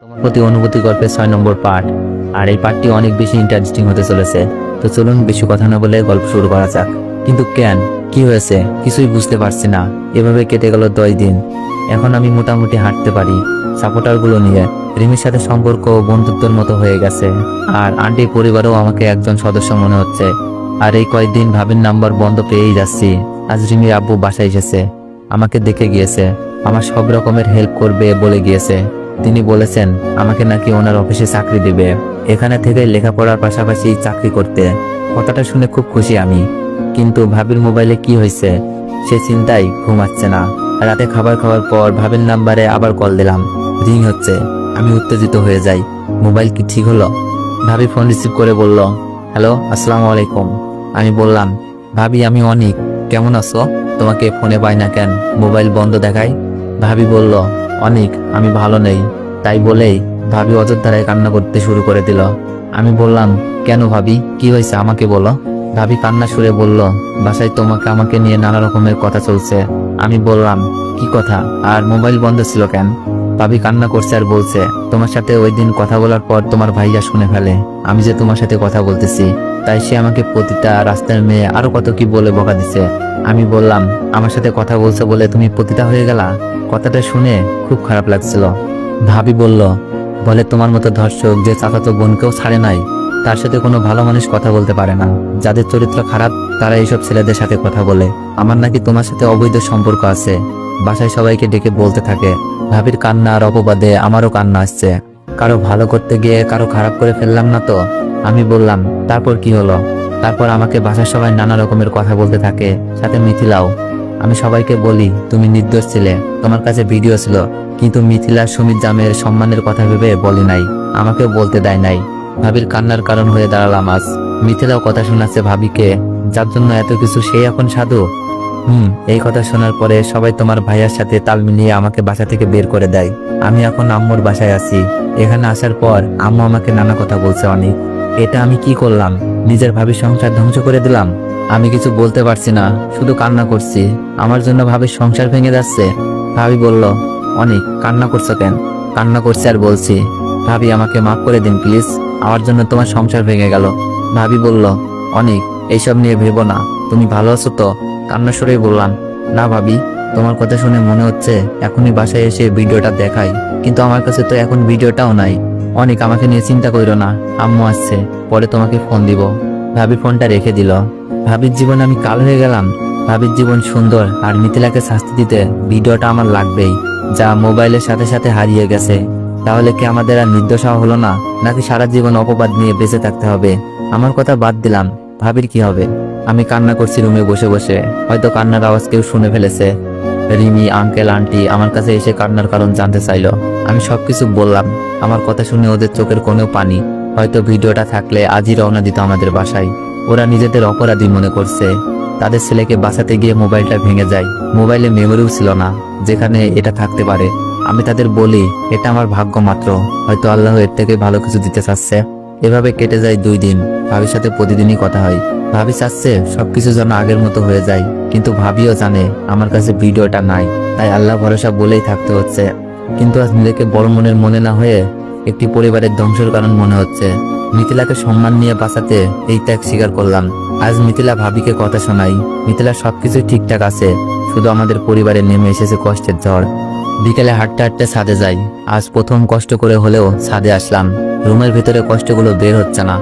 তোমার প্রতি অনুভূতি গল্পের 6 নম্বর পার্ট। আর এই পার্টটি অনেক বেশি ইন্টারেস্টিং হতে চলেছে। তো চলুন বেশি কথা না বলে গল্প শুরু করা যাক। কিন্তু কেন, কি হয়েছে কিছুই বুঝতে পারছি না। এভাবে কেটে গেল 10 দিন। এখন আমি মোটামুটি হাঁটতে পারি সাপোর্টারগুলো নিয়ে। রিমির সাথে সম্পর্ক বন্ধুত্বের মতো হয়ে গেছে। আর আন্টির পরিবারও আমাকে একজন সদস্য মনে হচ্ছে। আর এই কয়েকদিন ভাবির নাম্বার বন্ধ পেয়েই যাচ্ছি। আজ রিমির আব্বু বাসায় এসেছে, আমাকে দেখে গিয়েছে, আমার সব রকমের হেল্প করবে বলে গিয়েছে। তিনি বলেছেন আমাকে নাকি ওনার অফিসে চাকরি দিবে, এখানে থেকে লেখাপড়ার পাশাপাশি চাকরি করতে। কথাটা শুনে খুব খুশি আমি। কিন্তু ভাবির মোবাইলে কি হয়েছে সে চিন্তায় ঘুমাচ্ছে না। রাতে খাবার খাওয়ার পর ভাবির নাম্বারে আবার কল দিলাম, রিং হচ্ছে। আমি উত্তেজিত হয়ে যাই। মোবাইল কি ঠিক হলো? ভাবি ফোন রিসিভ করে বলল, হ্যালো, আসসালামু আলাইকুম। আমি বললাম, ভাবি আমি অনিক, কেমন আছো? তোমাকে ফোনে পাই না কেন, মোবাইল বন্ধ দেখাই। ভাবি বলল, অনিক আমি ভালো নেই। তাই বলেই ভাবি অযোধ্যায় কান্না করতে শুরু করে দিল। আমি বললাম, কেন ভাবি, কি হয়েছে আমাকে বলো। ভাবি কান্না সুরে বলল, বাসায় আমাকে নিয়ে নানা রকমের কথা চলছে। আমি বললাম, কি কথা, আর মোবাইল বন্ধ ছিল কেন? ভাবি কান্না করছে আর বলছে, তোমার সাথে ওই দিন কথা বলার পর তোমার ভাইয়া শুনে ফেলে আমি যে তোমার সাথে কথা বলতেছি। তাই সে আমাকে পতিতা, রাস্তার মেয়ে, আরো কত কি বলে বকা দিছে। আমি বললাম, আমার সাথে কথা বলছে বলে তুমি পতিতা হয়ে গেলা? কথাটা শুনে খুব খারাপ লাগছিল। ভাবি বলল, বলে তোমার মতো ধর্ষক যে চাচাতো বোনকেও ছাড়ে নাই, তার সাথে কোনো ভালো মানুষ কথা বলতে পারে না। যাদের চরিত্র খারাপ তারা এইসব ছেলেদের সাথে কথা বলে। আমার নাকি তোমার সাথে অবৈধ সম্পর্ক আছে। বাসায় সবাইকে ডেকে বলতে থাকে। ভাবির কান্না আর অপবাদে আমারও কান্না আসছে। কারো ভালো করতে গিয়ে কারো খারাপ করে ফেললাম না তো? আমি বললাম, তারপর কি হলো? তারপর আমাকে বাসার সবাই নানা রকমের কথা বলতে থাকে, সাথে মিথিলাও। আমি সবাইকে বলি তুমি নির্দোষ ছিলে, তোমার কাছে ভিডিও ছিল, কিন্তু মিথিলা সুমিত জামের সম্মানের কথা ভেবে বলি নাই, আমাকে বলতে দেয় নাই। ভাবির কান্নার কারণ হয়ে দাঁড়ালাম আজ। মিথিলাও কথা শোনাচ্ছে ভাবিকে, যার জন্য এত কিছু সে এখন সাধু। এই কথা শোনার পরে সবাই তোমার ভাইয়ার সাথে তাল মিলিয়ে আমাকে বাসা থেকে বের করে দেয়। আমি এখন আম্মুর বাসায় আছি। এখানে আসার পর আম্মু আমাকে নানা কথা বলছে অনেক। এটা আমি কি করলাম? নিজের ভাবির সংসার ধ্বংস করে দিলাম। আমি কিছু বলতে পারছি না, শুধু কান্না করছি। আমার জন্য ভাবির সংসার ভেঙে যাচ্ছে। ভাবি বলল, অনেক কান্না করছো কেন? কান্না করছি আর বলছি, ভাবি আমাকে মাফ করে দিন প্লিজ, আমার জন্য তোমার সংসার ভেঙে গেল। ভাবি বলল, অনেক এইসব নিয়ে ভেবো না, তুমি ভালো আছো তো? কান্না সরেই বললাম, না ভাবি, তোমার কথা শুনে মনে হচ্ছে এখনই বাসায় এসে ভিডিওটা দেখাই, কিন্তু আমার কাছে তো এখন ভিডিওটাও নাই। অনেক আমাকে নিয়ে চিন্তা করো না, আম্মু আসছে, পরে তোমাকে ফোন দিব। ভাবি ফোনটা রেখে দিল। ভাবির জীবন আমি কাল হয়ে গেলাম। ভাবির জীবন সুন্দর, আর মিথিলাকে শাস্তি দিতে ভিডিওটা আমার লাগবেই, যা মোবাইলের সাথে সাথে হারিয়ে গেছে। তাহলে কি আমাদের আর নির্দোষ হওয়া হলো না, নাকি সারা জীবন অপবাদ নিয়ে বেঁচে থাকতে হবে? আমার কথা বাদ দিলাম, ভাবির কি হবে? আমি কান্না করছি রুমে বসে বসে। হয়তো কান্নার আওয়াজ কেউ শুনে ফেলেছে। রিমি, আঙ্কেল, আন্টি আমার কাছে এসে কান্নার কারণ জানতে চাইলো। আমি সবকিছু বললাম। আমার কথা শুনে ওদের চোখের কোণেও পানি। হয়তো ভিডিওটা থাকলে আজই রওনা দিত আমাদের বাসায়। ওরা নিজেদের অপরাধী মনে করছে। তাদের ছেলেকে বাঁচাতে গিয়ে মোবাইলটা ভেঙে যায়। মোবাইলে মেমোরিও ছিল না যেখানে এটা থাকতে পারে। আমি তাদের বলি, এটা আমার ভাগ্য মাত্র, হয়তো আল্লাহ এর থেকে ভালো কিছু দিতে চাচ্ছে। এভাবে কেটে যায় 2 দিন। ভাবির সাথে প্রতিদিনই কথা হয়। ভাবি চাচ্ছে সবকিছু যেন আগের মতো হয়ে যায়, কিন্তু ভাবিও জানে আমার কাছে ভিডিওটা নাই। তাই আল্লাহ ভরসা বলেই থাকতে হচ্ছে। কিন্তু আজ নিজেকে বড় মনের মনে না হয়ে একটি পরিবারের ধ্বংসের কারণ মনে হচ্ছে। মিথিলাকে সম্মান নিয়ে বাঁচাতে এই ত্যাগ স্বীকার করলাম। আজ মিথিলা ভাবিকে কথা শোনাই। মিথিলা সবকিছু ঠিকঠাক আছে, শুধু আমাদের পরিবারে নেমে এসেছে কষ্টের ঝড়। বিকেলে হাঁটতে হাঁটতে ছাদে যাই। আজ প্রথম কষ্ট করে হলেও ছাদে আসলাম। রুমের ভিতরে কষ্টগুলো বের হচ্ছে না।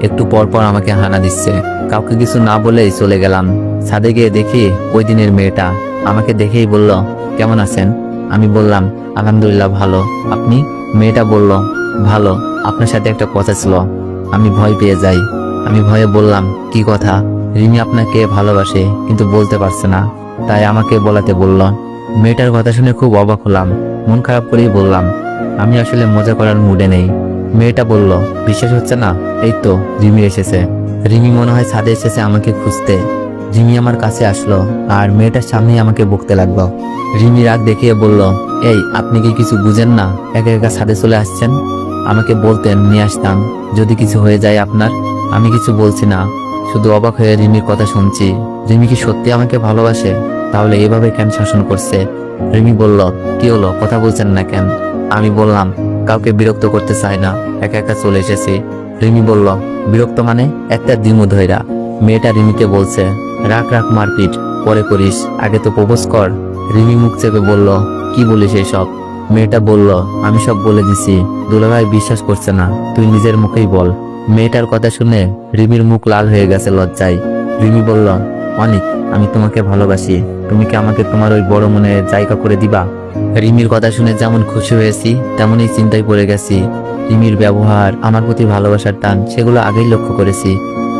একটু পর পর আমাকে হানা দিচ্ছে। কাউকে কিছু না বলেই চলে গেলাম। ছাদে গিয়ে দেখি ওই দিনের মেয়েটা। আমাকে দেখেই বলল, কেমন আছেন? আমি বললাম, আলহামদুলিল্লাহ ভালো, আপনি? মেয়েটা বলল, ভালো, আপনার সাথে একটা কথা ছিল। আমি ভয় পেয়ে যাই। আমি ভয়ে বললাম, কি কথা? রিমি আপনাকে ভালোবাসে কিন্তু বলতে পারছে না, তাই আমাকে বলাতে বলল। মেয়েটার কথা শুনে খুব অবাক হলাম। মন খারাপ করেই বললাম, আমি আসলে মজা করার মুডে নেই। মেয়েটা বলল, বিশ্বাস হচ্ছে না? এই তো রিমি এসেছে। রিমি মনে হয় ছাদে এসেছে আমাকে খুঁজতে। রিমি আমার কাছে আসলো আর মেয়েটার সামনেই আমাকে বকতে লাগলো। রিমি রাগ দেখিয়ে বলল, এই আপনি কি কিছু বুঝেন না? একা একা ছাদে চলে আসছেন। আমাকে বলতেন নিয়ে আসতাম যদি কিছু হয়ে যায় আপনার। আমি কিছু বলছি না, শুধু অবাক হয়ে রিমির কথা শুনছি। রিমি কি সত্যি আমাকে ভালোবাসে? তাহলে এভাবে কেন শাসন করছে? রিমি বলল, কি হলো, কথা বলছেন না কেন? আমি বললাম, কাউকে বিরক্ত করতে চাই না, একা একা চলে এসেছি। রিমি বলল, বিরক্ত মানে? একটা দিমু ধইরা। মেয়েটা রিমিকে বলছে, রাখ রাখ মারপিট, পরে করিস, আগে তো প্রপোজ কর। রিমি মুখ চেপে বলল, কি বলিস এসব? মেয়েটা বলল, আমি সব বলে দিছি, দুলাভাই বিশ্বাস করছে না, তুই নিজের মুখেই বল। মেয়েটার কথা শুনে রিমির মুখ লাল হয়ে গেছে লজ্জায়। রিমি বলল, অনিক, আমি তোমাকে ভালোবাসি, তুমি কি আমাকে তোমার ওই বড় মনে জায়গা করে দিবা? রিমির কথা শুনে যেমন খুশি হয়েছি তেমনই চিন্তায় পড়ে গেছি। রিমির ব্যবহার, আমার প্রতি ভালোবাসার টান, সেগুলো আগেই লক্ষ্য করেছি।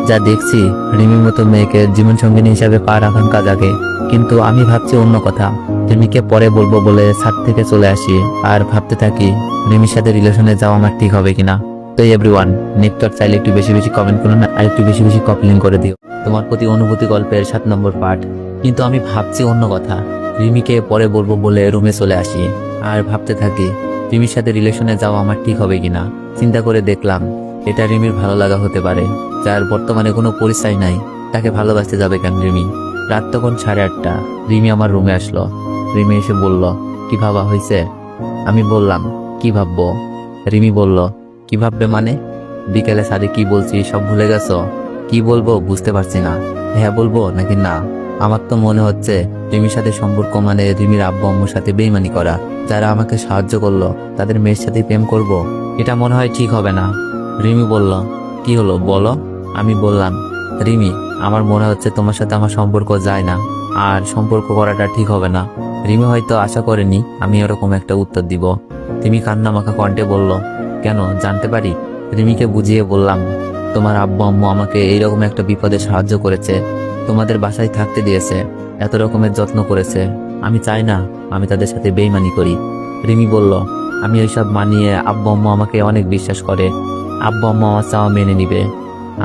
যা দেখছি, রিমির মতো মেয়েকে জীবন সঙ্গিনী হিসাবে পাওয়ার আকাঙ্ক্ষা জাগে। কিন্তু আমি ভাবছি অন্য কথা। রিমিকে পরে বলবো বলে ছাদ থেকে চলে আসি আর ভাবতে থাকি রিমির সাথে রিলেশনে যাওয়া আমার ঠিক হবে কিনা। তো এভরিওয়ান, নেক্সট চাইলে একটু বেশি বেশি কমেন্ট করুন আর একটু বেশি বেশি কপি লিঙ্ক করে দিও তোমার প্রতি অনুভূতি গল্পের 7 নম্বর পার্ট। কিন্তু আমি ভাবছি অন্য কথা। রিমিকে পরে বলবো বলে রুমে চলে আসি আর ভাবতে থাকি রিমির সাথে রিলেশনে যাওয়া আমার ঠিক হবে কিনা। চিন্তা করে দেখলাম এটা রিমির ভালো লাগা হতে পারে, যার বর্তমানে কোনো পরিচয় নাই, তাকে ভালোবাসতে যাবে কেন রিমি? রাত তখন 8:30। রিমি আমার রুমে আসলো। রিমি এসে বলল, কি ভাবা হয়েছে? আমি বললাম, কি ভাববো? রিমি বলল, কি ভাববে মানে? বিকেলে সাথে কি বলছি সব ভুলে গেছো? কি বলবো বুঝতে পারছি না, হ্যাঁ বলবো নাকি না? আমার তো মনে হচ্ছে রিমির সাথে সম্পর্ক মানে রিমির আব্বু আম্মুর সাথে বেইমানি করা। যারা আমাকে সাহায্য করলো তাদের মেয়ের সাথে প্রেম করব, এটা মনে হয় ঠিক হবে না। রিমি বলল, কি হলো বলো? আমি বললাম, রিমি, আমার মনে হচ্ছে তোমার সাথে আমার সম্পর্ক যায় না, আর সম্পর্ক করাটা ঠিক হবে না। রিমি হয়তো আশা করেনি আমি এরকম একটা উত্তর দিব। রিমি কান্না মাখা কণ্ঠে বলল, কেন জানতে পারি? রিমিকে বুঝিয়ে বললাম, তোমার আব্বু আম্মু আমাকে এইরকম একটা বিপদে সাহায্য করেছে, তোমাদের বাসায় থাকতে দিয়েছে, এত রকমের যত্ন করেছে। আমি চাই না আমি তাদের সাথে বেইমানি করি। রিমি বলল, আমি ওইসব মানিয়ে আব্বু আম্মু আমাকে অনেক বিশ্বাস করে, আব্বু আম্মু আমার চাওয়া মেনে নিবে।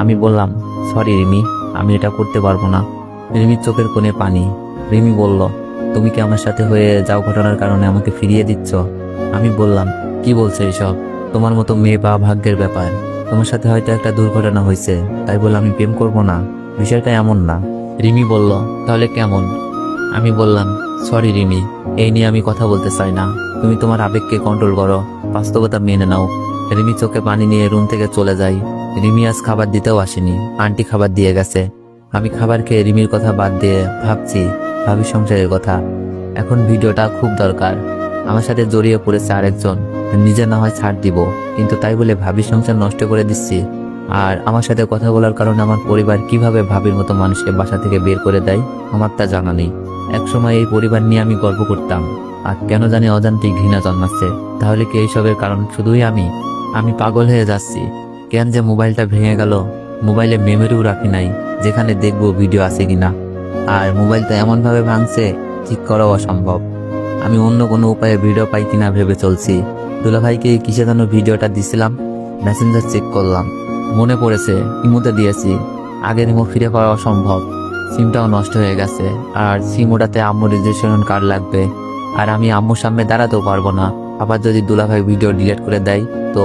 আমি বললাম, সরি রিমি, আমি এটা করতে পারবো না। রিমির চোখের কোণে পানি। রিমি বলল, তুমি কি আমার সাথে হয়ে যাও ঘটনার কারণে আমাকে ফিরিয়ে দিচ্ছ? আমি বললাম, কি বলছো এসব? তোমার মতো মেয়ে পাওয়া ভাগ্যের ব্যাপার। তোমার সাথে হয়তো একটা দুর্ঘটনা হয়েছে, তাই বলে আমি প্রেম করব না, বিষয়টা এমন না। রিমি বলল, তাহলে কেমন? আমি বললাম, সরি রিমি, এই নিয়ে আমি কথা বলতে চাই না, তুমি তোমার আবেগকে কন্ট্রোল করো, বাস্তবতা মেনে নাও। রিমি চোখে পানি নিয়ে রুম থেকে চলে যায়। রিমি আজ খাবার দিতেও আসেনি, আন্টি খাবার দিয়ে গেছে। আমি খাবার খেয়ে রিমির কথা বাদ দিয়ে ভাবছি ভাবির সংসারের কথা। এখন ভিডিওটা খুব দরকার। আমার সাথে জড়িয়ে পড়েছে আরেকজন, নিজে না হয় ছাড় দিব, কিন্তু তাই বলে ভাবির সংসার নষ্ট করে দিচ্ছি। আর আমার সাথে কথা বলার কারণে আমার পরিবার কিভাবে ভাবির মতো মানুষকে বাসা থেকে বের করে দেয় আমার তা জানা নেই। একসময় এই পরিবার নিয়ে আমি গর্ব করতাম, আর কেন জানি অজান্তে ঘৃণা জন্মাচ্ছে। তাহলে কি এইসবের কারণ শুধুই আমি? আমি পাগল হয়ে যাচ্ছি। কেন যে মোবাইলটা ভেঙে গেল, মোবাইলে মেমোরিও রাখি নাই যেখানে দেখবো ভিডিও আছে কিনা। আর মোবাইলটা এমন ভাবে ভাঙছে ঠিক করাও অসম্ভব। আমি অন্য কোনো উপায়ে ভিডিও পাই কিনা ভেবে চলছি। দুলাভাইকে কিসে যেন ভিডিওটা দিছিলাম, মেসেঞ্জার চেক করলাম, মনে পড়েছে ইমোতে দিয়েছি। আগের ইমো ফিরে পাওয়া অসম্ভব, সিমটাও নষ্ট হয়ে গেছে। আর সিম ওটাতে আম্মুর রেজিস্ট্রেশন কার্ড লাগবে, আর আমি আম্মুর সামনে দাঁড়াতেও পারবো না। আবার যদি দুলাভাই ভিডিও ডিলিট করে দেয় তো?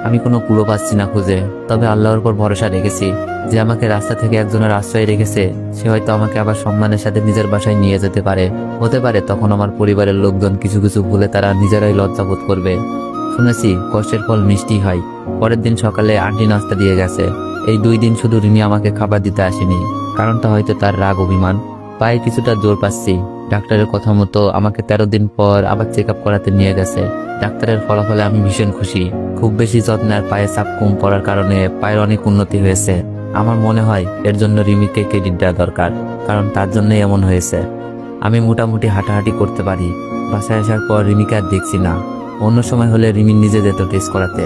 আমি কোনো কুলো পাচ্ছি না খুঁজে। তবে আল্লাহর উপর ভরসা রেখেছি, যে আমাকে রাস্তা থেকে একজনের আশ্রয় রেখেছে, সে হয়তো আমাকে আবার সম্মানের সাথে নিজের বাসায় নিয়ে যেতে পারে। হতে পারে তখন আমার পরিবারের লোকজন কিছু কিছু ভুলে তারা নিজেরাই লজ্জাবোধ করবে। শুনেছি কষ্টের ফল মিষ্টি হয়। পরের দিন সকালে আন্টি নাস্তা দিয়ে গেছে। এই 2 দিন শুধু রিমি আমাকে খাবার দিতে আসেনি, কারণটা হয়তো তার রাগ অভিমান। পায়ে কিছুটা জোর পাচ্ছি। ডাক্তারের কথা মতো আমাকে 13 দিন পর আবার চেক আপ করাতে নিয়ে গেছে। ডাক্তারের ফলাফলে আমি ভীষণ খুশি। খুব বেশি যত্নে আর পায়ে চাপ কম পড়ার কারণে পায়ের অনেক উন্নতি হয়েছে। আমার মনে হয় এর জন্য রিমিকে ক্রেডিট দেওয়া দরকার, কারণ তার জন্যই এমন হয়েছে। আমি মোটামুটি হাঁটাহাঁটি করতে পারি। বাসায় আসার পর রিমিকে আর দেখছি না। অন্য সময় হলে রিমি নিজে যেত টেস্ট করাতে।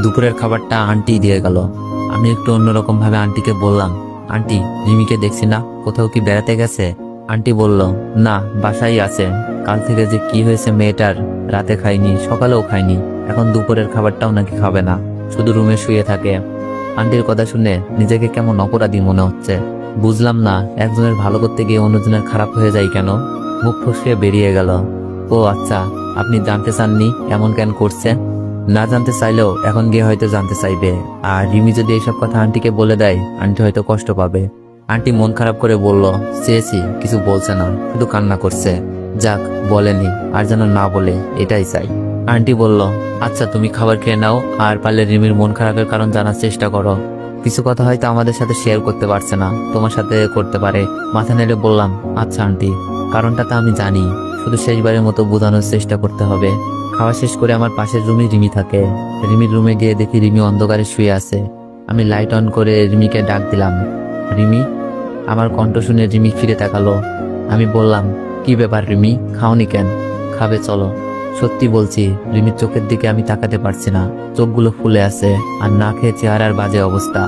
দুপুরের খাবারটা আন্টি দিয়ে গেল। আমি একটু অন্যরকম ভাবে আন্টিকে বললাম, আন্টি, রিমিকে দেখছি না, কোথাও কি বেড়াতে গেছে? আন্টি বলল, না, বাসায় আছে। কাল থেকে যে কি হয়েছে মেয়েটার, রাতে খায়নি, সকালেও খায়নি, এখন দুপুরের খাবারটাও নাকি খাবে না, শুধু রুমে শুয়ে থাকে। আন্টির কথা শুনে নিজেকে কেমন অপরাধী মনে হচ্ছে। বুঝলাম না একজনের ভালো করতে গিয়ে অন্যজনের খারাপ হয়ে যায় কেন। মুখ ফসকে বেরিয়ে গেল, ও আচ্ছা, আপনি জানতে চাননি এমন কেন করছে? না জানতে চাইলেও এখন গিয়ে হয়তো জানতে চাইবে। আর রিমি যদি এইসব কথা আন্টিকে বলে দেয়, আন্টি হয়তো কষ্ট পাবে। আন্টি মন খারাপ করে বলল, চেয়েছি, কিছু বলছে না, শুধু কান্না করছে। যাক, বলেনি, আর যেন না বলে, এটাই চাই। আন্টি বলল, আচ্ছা তুমি খাবার খেয়ে নাও, আর পারলে রিমির মন খারাপের কারণ জানার চেষ্টা করো। কিছু কথা হয়তো আমাদের সাথে শেয়ার করতে পারছে না, তোমার সাথে করতে পারে। মাথা নেড়ে বললাম, আচ্ছা আন্টি, কারণটা তো আমি জানি, শুধু শেষবারের মতো বোঝানোর চেষ্টা করতে হবে। খাওয়া শেষ করে আমার পাশের রুমে রিমি থাকে। রিমির রুমে গিয়ে দেখি রিমি অন্ধকারে শুয়ে আছে। আমি লাইট অন করে রিমিকে ডাক দিলাম, রিমি। আমার কণ্ঠ শুনে রিমি ফিরে তাকালো। আমি বললাম, কি ব্যাপার রিমি, খাওনি কেন? খাবে চলো। সত্যি বলছি, রিমির চোখের দিকে আমি তাকাতে পারছি না, চোখগুলো ফুলে আছে আর না খেয়ে চেহারার বাজে অবস্থা।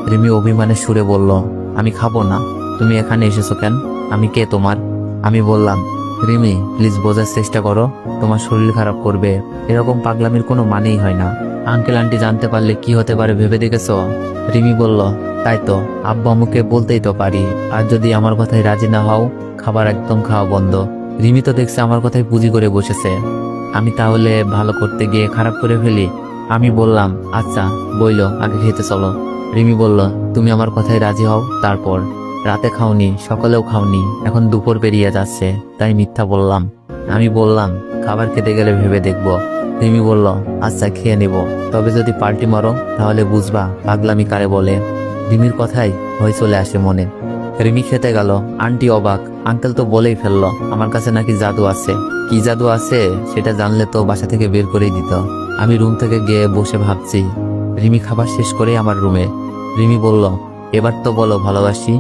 রিমি অভিমানের সুরে বলল, আমি খাবো না। তুমি এখানে এসেছো কেন? আমি কে তোমার? আমি বললাম, রিমি প্লিজ বোঝার চেষ্টা করো, তোমার শরীর খারাপ করবে, এরকম পাগলামির কোনো মানেই হয় না। আঙ্কেল আন্টি জানতে পারলে কি হতে পারে ভেবে দেখেছো? রিমি বলল, তাই তো, আব্বু আম্মুকে বলতেই তো পারি, আর যদি আমার কথায় রাজি না হও, খাবার একদম খাওয়া বন্ধ। রিমি তো দেখছে আমার কথায় পুঁজি করে বসেছে, আমি তাহলে ভালো করতে গিয়ে খারাপ করে ফেলি। আমি বললাম, আচ্ছা বইলো, আগে খেতে চলো। রিমি বলল, তুমি আমার কথায় রাজি হও, তারপর। রাতে খাওনি, সকালেও খাওনি, এখন দুপুর পেরিয়ে যাচ্ছে, তাই মিথ্যা বললাম। আমি বললাম, খাবার খেতে গেলে ভেবে দেখবো। রিমি বলল, আচ্ছা খেয়ে নিব, তবে যদি পাল্টি মারো তাহলে বুঝবা পাগলামি কারে বলে। রিমির কথাই ভয় চলে আসে মনে। রিমি খেতে গেল। আন্টি অবাক, আঙ্কেল তো বলেই ফেললো আমার কাছে নাকি জাদু আছে। কি জাদু আছে সেটা জানলে তো বাসা থেকে বের করেই দিত। আমি রুম থেকে গিয়ে বসে ভাবছি। রিমি খাবার শেষ করে আমার রুমে। রিমি বলল, এবার তো বলো ভালোবাসি।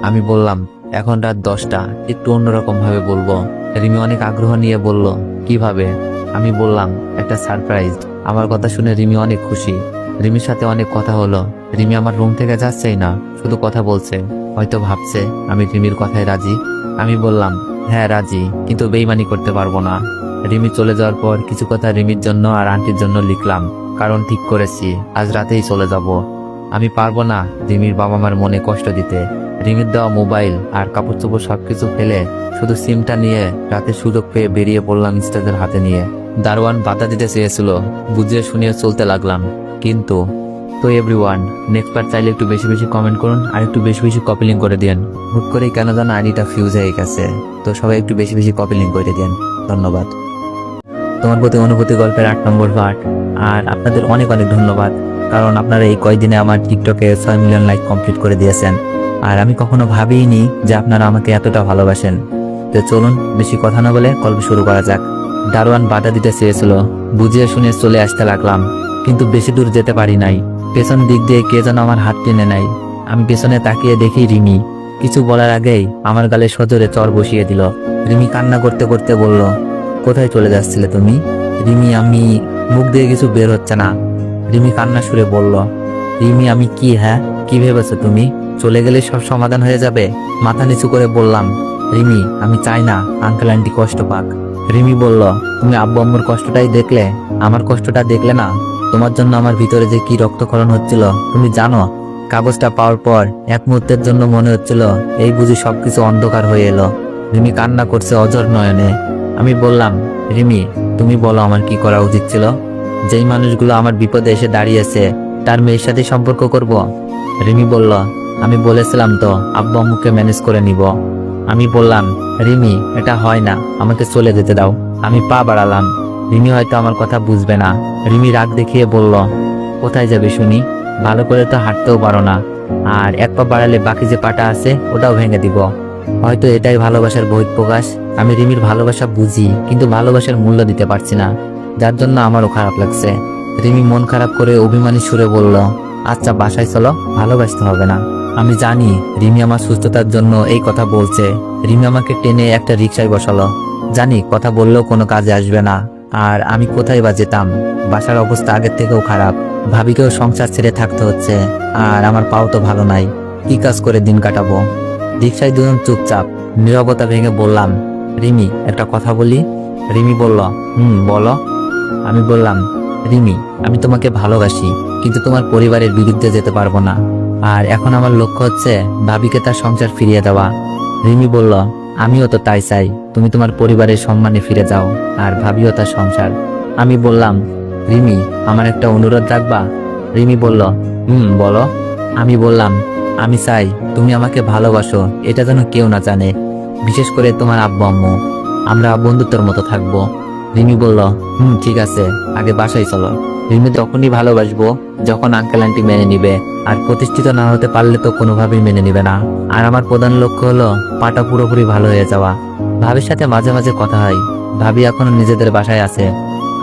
আমি বললাম, এখন রাত 10টা, একটু অন্যরকম ভাবে বলবো। রিমি অনেক আগ্রহ নিয়ে বলল, কিভাবে? আমি বললাম, একটা সারপ্রাইজ। আমার কথা শুনে রিমি অনেক খুশি। রিমির সাথে অনেক কথা হলো। রিমি আমার রুম থেকে যাচ্ছেই না, শুধু কথা বলছে, হয়তো ভাবছে আমি রিমির কথায় রাজি। আমি বললাম, হ্যাঁ রাজি, কিন্তু বেইমানি করতে পারবো না। রিমি চলে যাওয়ার পর কিছু কথা রিমির জন্য আর আন্টির জন্য লিখলাম, কারণ ঠিক করেছি আজ রাতেই চলে যাব। আমি পারবো না রিমির বাবা মার মনে কষ্ট দিতে। রিমির দেওয়া মোবাইল আর কাপড় চোপড় সবকিছু ফেলে শুধু সিমটা নিয়ে রাতে সুযোগ পেয়ে বেরিয়ে পড়লাম স্টেজের হাতে নিয়ে। দারোয়ান বাধা দিতে চেয়েছিল, বুঝিয়ে শুনিয়ে চলতে লাগলাম, কিন্তু। তো এভরিওয়ান, নেক্সট পার্ট চাইলে একটু বেশি বেশি কমেন্ট করুন আর একটু বেশি বেশি কপি লিঙ্ক করে দিন। হুট করেই কেন যেন আইডিটা ফিউজ হয়ে গেছে, তো সবাই একটু বেশি বেশি কপি লিঙ্ক করে দিন। ধন্যবাদ। তোমার প্রতি অনুভূতি গল্পের 8 নম্বর পার্ট। আর আপনাদের অনেক অনেক ধন্যবাদ, কারণ আপনারা এই কয়দিনে আমার টিকটকে 6 মিলিয়ন লাইক কমপ্লিট করে দিয়েছেন। আর আমি কখনো ভাবিনি যে আপনারা আমাকে এতটা ভালোবাসেন। তো চলুন বেশি কথা না বলে গল্প শুরু করা যাক। দারোয়ান বাধা দিতে চেয়েছিল, বুঝিয়ে শুনে চলে আসতে লাগলাম, কিন্তু বেশি দূর যেতে পারি নাই। পেছন দিক দিয়ে কে যেন আমার হাত টেনে নেয়। আমি পেছনে তাকিয়ে দেখি রিমি। কিছু বলার আগেই আমার গালে সজোরে চর বসিয়ে দিল। রিমি কান্না করতে করতে বলল, কোথায় চলে যাচ্ছিলে তুমি? রিমি, আমি। মুখ দিয়ে কিছু বের হচ্ছে না। রিমি কান্না সুরে বলল, রিমি আমি কি? হ্যাঁ, কি ভেবেছো তুমি? চলে গেলে সব সমাধান হয়ে যাবে? মাথা নিচু করে বললাম, রিমি আমি চাই না আঙ্কেল আন্টি কষ্ট পাক। রিমি বলল, তুমি আব্বু আম্মুর কষ্টটাই দেখলে, আমার কষ্টটা দেখলে না? তোমার জন্য আমার ভিতরে যে কি রক্তক্ষরণ হচ্ছিল তুমি জানো? কাগজটা পাওয়ার পর এক মুহূর্তের জন্য মনে হচ্ছিল এই বুঝি সবকিছু অন্ধকার হয়ে এলো। রিমি কান্না করছে অঝর নয়নে। আমি বললাম, রিমি তুমি বলো আমার কি করা উচিত ছিল? যেই মানুষগুলো আমার বিপদে এসে দাঁড়িয়েছে তার মেয়ের সাথে সম্পর্ক করব? রিমি বলল, আমি বলেছিলাম তো আব্বু আম্মুকে ম্যানেজ করে নিব। আমি বললাম, রিমি এটা হয় না, আমাকে চলে যেতে দাও। আমি পা বাড়ালাম। রিমি হয়তো আমার কথা বুঝবে না। রিমি রাগ দেখিয়ে বলল, কোথায় যাবে শুনি? ভালো করে তো হাঁটতেও পারো না, আর এক পা বাড়ালে বাকি যে পাটা আছে ওটাও ভেঙে দিব। হয়তো এটাই ভালোবাসার বহিঃপ্রকাশ। আমি রিমির ভালোবাসা বুঝি, কিন্তু ভালোবাসার মূল্য দিতে পারছি না, যার জন্য আমারও খারাপ লাগছে। রিমি মন খারাপ করে অভিমানী সুরে বলল, আচ্ছা বাসায় চলো, ভালোবাসতে হবে না। আমি জানি রিমি আমার সুস্থতার জন্য এই কথা বলছে। রিমি আমাকে টেনে একটা রিকশায় বসালো। জানি কথা বললেও কোনো কাজে আসবে না, আর আমি কোথায় বা যেতাম? বাসার অবস্থা আগের থেকেও খারাপ, ভাবিকেও সংসার ছেড়ে থাকতে হচ্ছে, আর আমার পাও তো ভালো নাই। কি কাজ করে দিন কাটাবো? রিকশায় দুজন চুপচাপ। নীরবতা ভেঙে বললাম, রিমি একটা কথা বলি। রিমি বলল, বলো। আমি বললাম, রিমি আমি তোমাকে ভালোবাসি, কিন্তু তোমার পরিবারের বিরুদ্ধে যেতে পারবো না, আর এখন আমার লক্ষ্য হচ্ছে ভাবিকে তার সংসার ফিরিয়ে দেওয়া। রিমি বলল, আমিও তো তাই চাই, তুমি তোমার পরিবারের সম্মানে ফিরে যাও, আর ভাবিও তার সংসার। আমি বললাম, রিমি আমার একটা অনুরোধ রাখবা? রিমি বলল, বলো। আমি বললাম, আমি চাই তুমি আমাকে ভালোবাসো, এটা যেন কেউ না জানে, বিশেষ করে তোমার আব্বু আম্মু। আমরা বন্ধুত্বের মতো থাকবো। রিমি বলল, ঠিক আছে, আগে বাসায় চলো। রিমি তখনই ভালোবাসবো যখন আঙ্কেল আন্টি মেনে নিবে, আর প্রতিষ্ঠিত না হতে পারলে তো কোনোভাবেই মেনে নিবে না। আর আমার প্রধান লক্ষ্য হলো পাটা পুরোপুরি ভালো হয়ে যাওয়া। ভাবির সাথে মাঝে মাঝে কথা হয়, ভাবি এখনো নিজেদের বাসায় আছে।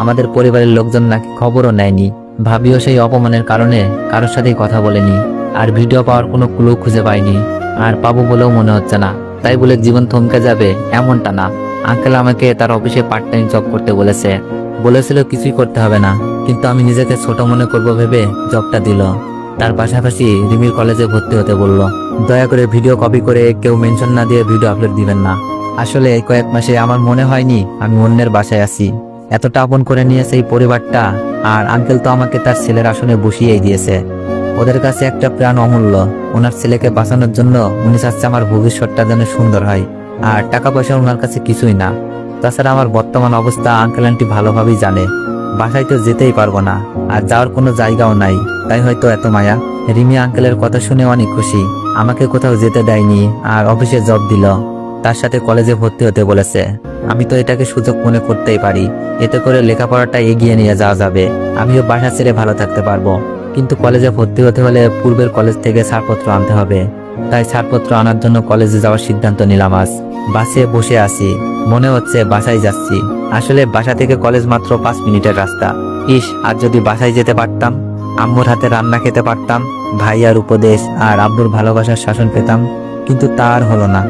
আমাদের পরিবারের লোকজন নাকি খবরও নেয়নি। ভাবিও সেই অপমানের কারণে কারোর সাথেই কথা বলেনি, আর ভিডিও পাওয়ার কোনো ক্লু খুঁজে পাইনি, আর পাবো বলেও মনে হচ্ছে না। তাই বলে জীবন থমকে যাবে এমনটা না। আঙ্কেল আমাকে তার অফিসে পার্ট টাইম জব করতে বলেছিল কিছুই করতে হবে না, কিন্তু আমি নিজেকে ছোট মনে করবো ভেবে জবটা দিল। তার পাশাপাশি রিমির কলেজে ভর্তি হতে বলল। দয়া করে ভিডিও কপি করে কেউ মেনশন না দিয়ে ভিডিও আপলোড দিবেন না। আসলে এই কয়েক মাসে আমার মনে হয়নি আমি অন্যের বাসায় আছি। এতটা আপন করে নিয়েছে এই পরিবারটা, আর আঙ্কেল তো আমাকে তার ছেলের আসনে বসিয়েই দিয়েছে। ওদের কাছে একটা প্রাণ অমূল্য। ওনার ছেলেকে বাঁচানোর জন্য উনি চাচ্ছে আমার ভবিষ্যৎটা যেন সুন্দর হয়, আর টাকা পয়সা ওনার কাছে কিছুই না। তাছাড়া আমার বর্তমান অবস্থা আঙ্কেল আন্টি ভালোভাবেই জানে। বাসায় তো যেতেই পারবো না, আর যাওয়ার কোনো জায়গাও নাই, তাই হয়তো এত মায়া। রিমি আঙ্কেলের কথা শুনে অনেক খুশি। আমাকে কোথাও যেতে দেয়নি, আর অফিসে জব দিল। তার সাথে কলেজে ভর্তি হতে বলেছে। আমি তো এটাকে সুযোগ মনে করতেই পারি। এতে করে লেখাপড়াটা এগিয়ে নিয়ে যাওয়া যাবে, আমিও বাসা ছেড়ে ভালো থাকতে পারবো। কিন্তু কলেজে ভর্তি হতে হলে পূর্বের কলেজ থেকে ছাড়পত্র আনতে হবে। তাই ছাড়পত্র আনার জন্য কলেজে যাওয়ার সিদ্ধান্ত নিলাম আজ। বাসে বসে আছি, মনে হচ্ছে বাসায় যাচ্ছি। আসলে বাসা থেকে কলেজ মাত্র 5 মিনিটের রাস্তা। আজ যদি বাসায় যেতে পারতাম, আম্মুর হাতে রান্না খেতে পারতাম, ভাইয়ার উপদেশ আর আব্বুর ভালোবাসার শাসন পেতাম, কিন্তু তা আর হলো না।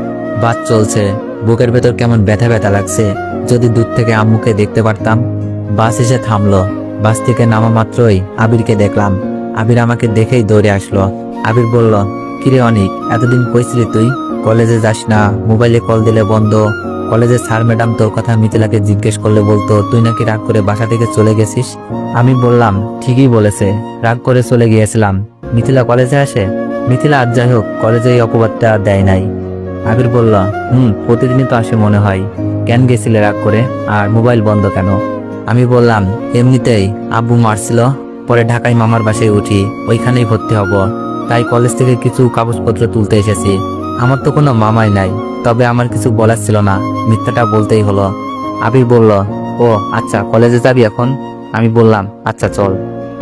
বাস চলছে, বুকের ভেতর কেমন ব্যথা ব্যথা লাগছে। যদি দূর থেকে আম্মুকে দেখতে পারতাম। বাস এসে থামলো। বাস থেকে নামা মাত্রই আবিরকে দেখলাম। আবির আমাকে দেখেই দৌড়ে আসলো। আবির বলল, কিরে অনিক, এতদিন কইছিলি তুই কলেজে যাস না, মোবাইলে কল দিলে বন্ধ। কলেজের স্যার ম্যাডাম তোর কথা মিথিলাকে জিজ্ঞেস করলে বলতো তুই নাকি রাগ করে বাসা থেকে চলে গেছিস। আমি বললাম, ঠিকই বলেছে, রাগ করে চলে গিয়েছিলাম। মিথিলা কলেজে আসে? মিথিলা আজ যাই হোক কলেজে এই অপবাদটা দেয় নাই। আবির বলল, প্রতিদিনই তো আসে মনে হয়। কেন গেছিলে রাগ করে, আর মোবাইল বন্ধ কেন? আমি বললাম, এমনিতেই আব্বু মারছিল, পরে ঢাকায় মামার বাসায় উঠি, ওইখানেই ভর্তি হব, তাই কলেজ থেকে কিছু কাগজপত্র তুলতে এসেছি। আমার তো কোনো মামাই নাই, তবে আমার কিছু বলার ছিল না, মিথ্যাটা বলতেই হলো। আবির বলল, ও আচ্ছা, কলেজে যাবি এখন? আমি বললাম, আচ্ছা চল।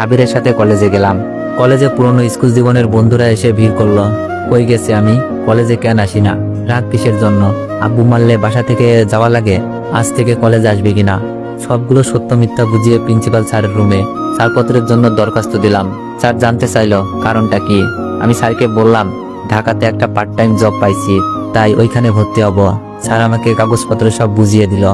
আবিরের সাথে কলেজে গেলাম। কলেজে পুরনো স্কুল জীবনের বন্ধুরা এসে ভিড় করলো। কই গেছে আমি, কলেজে কেন আসি না, রাগ কিসের জন্য, আব্বু মারলে বাসা থেকে যাওয়া লাগে, আজ থেকে কলেজে আসবে কিনা। সবগুলো সত্য মিথ্যা বুঝিয়ে প্রিন্সিপাল স্যারের রুমে ছাড়পত্রের জন্য দরখাস্ত দিলাম। স্যার জানতে চাইলো কারণটা কি। আমি স্যারকে বললাম, ঢাকাতে একটা পার্ট টাইম জব পাইছি, তাই ওইখানে ভর্তি হব। স্যার আমাকে কাগজপত্র সব বুঝিয়ে দিল।